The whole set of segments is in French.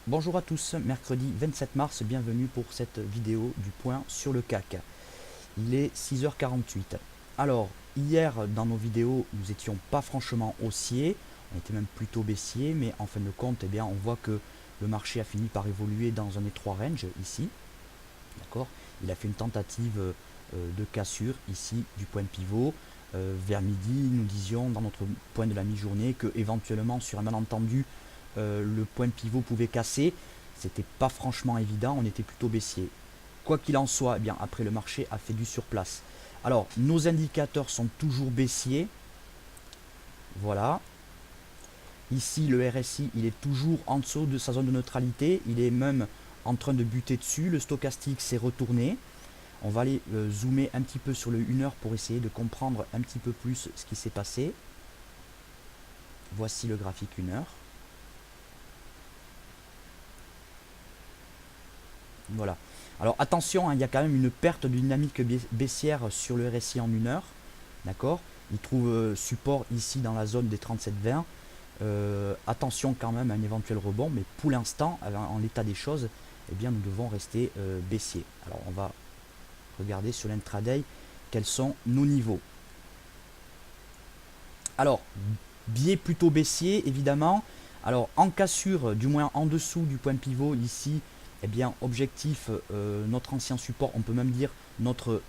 Bonjour à tous, mercredi 27 mars, bienvenue pour cette vidéo du point sur le CAC. Il est 6h48. Alors, hier dans nos vidéos, nous n'étions pas franchement haussiers, on était même plutôt baissier, mais en fin de compte, eh bien, on voit que le marché a fini par évoluer dans un étroit range ici. D'accord. Il a fait une tentative de cassure ici du point de pivot. Vers midi, nous disions dans notre point de la mi-journée que éventuellement sur un malentendu, le point de pivot pouvait casser. C'était pas franchement évident, on était plutôt baissier. Quoi qu'il en soit, eh bien, après le marché a fait du surplace. Alors, nos indicateurs sont toujours baissiers. Voilà. Ici, le RSI, il est toujours en dessous de sa zone de neutralité. Il est même en train de buter dessus. Le stochastique s'est retourné. On va aller zoomer un petit peu sur le 1 heure pour essayer de comprendre un petit peu plus ce qui s'est passé. Voici le graphique 1 heure. Voilà. Alors attention, hein, il y a quand même une perte de dynamique baissière sur le RSI en 1 heure. D'accord. Il trouve support ici dans la zone des 37,20. Attention quand même à un éventuel rebond, mais pour l'instant, en l'état des choses, eh bien, nous devons rester baissiers. Alors on va regarder sur l'intraday quels sont nos niveaux. Alors, biais plutôt baissier, évidemment. Alors, en cassure, du moins en dessous du point de pivot, ici, eh bien, objectif, notre ancien support, on peut même dire notre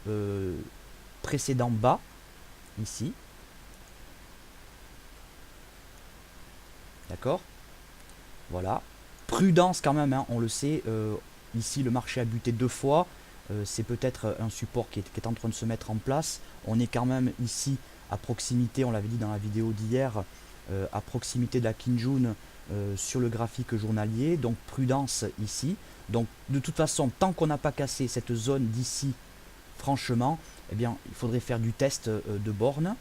précédent bas, ici. D'accord. Voilà. Prudence quand même, hein, on le sait. Ici, le marché a buté 2 fois. C'est peut-être un support qui est en train de se mettre en place. On est quand même ici à proximité, on l'avait dit dans la vidéo d'hier, à proximité de la Kinjun sur le graphique journalier. Donc prudence ici. Donc de toute façon, tant qu'on n'a pas cassé cette zone d'ici, franchement, eh bien, il faudrait faire du test de borne.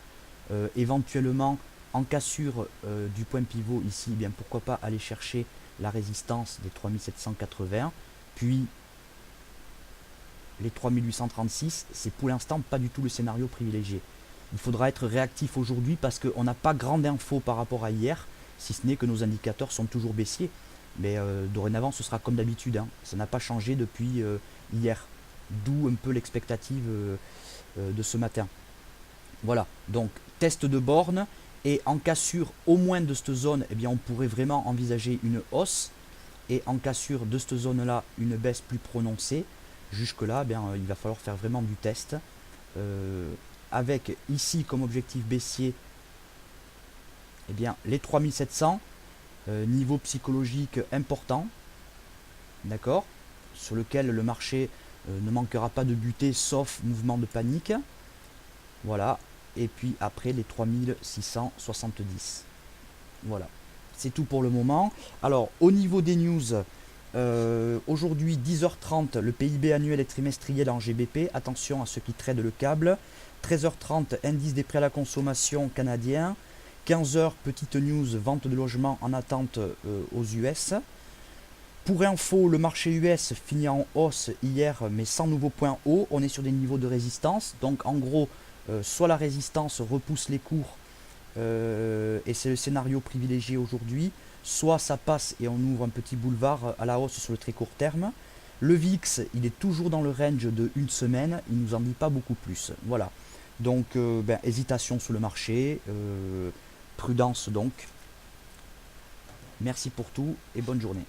Éventuellement, en cassure du point de pivot ici, eh bien, pourquoi pas aller chercher la résistance des 3780, puis les 3836, c'est pour l'instant pas du tout le scénario privilégié. Il faudra être réactif aujourd'hui parce qu'on n'a pas grande info par rapport à hier, si ce n'est que nos indicateurs sont toujours baissiers. Mais dorénavant, ce sera comme d'habitude, hein. Ça n'a pas changé depuis hier. D'où un peu l'expectative de ce matin. Voilà, donc test de borne. Et en cassure au moins de cette zone, eh bien, on pourrait vraiment envisager une hausse. Et en cassure de cette zone-là, une baisse plus prononcée. Jusque-là, il va falloir faire vraiment du test. Avec ici comme objectif baissier eh bien, les 3700, niveau psychologique important, d'accord, sur lequel le marché ne manquera pas de buter sauf mouvement de panique. Voilà, et puis après les 3670. Voilà, c'est tout pour le moment. Alors, au niveau des news, aujourd'hui 10h30, le PIB annuel et trimestriel en GBP. Attention à ceux qui tradent le câble. 13h30, indice des prix à la consommation canadien. 15h, petite news, vente de logements en attente aux US. Pour info, le marché US finit en hausse hier, mais sans nouveau point haut. On est sur des niveaux de résistance. Donc en gros, soit la résistance repousse les cours, et c'est le scénario privilégié aujourd'hui, soit ça passe et on ouvre un petit boulevard à la hausse sur le très court terme. Le VIX, il est toujours dans le range de une semaine, il ne nous en dit pas beaucoup plus. Voilà. Donc, hésitation sur le marché, prudence donc. Merci pour tout et bonne journée.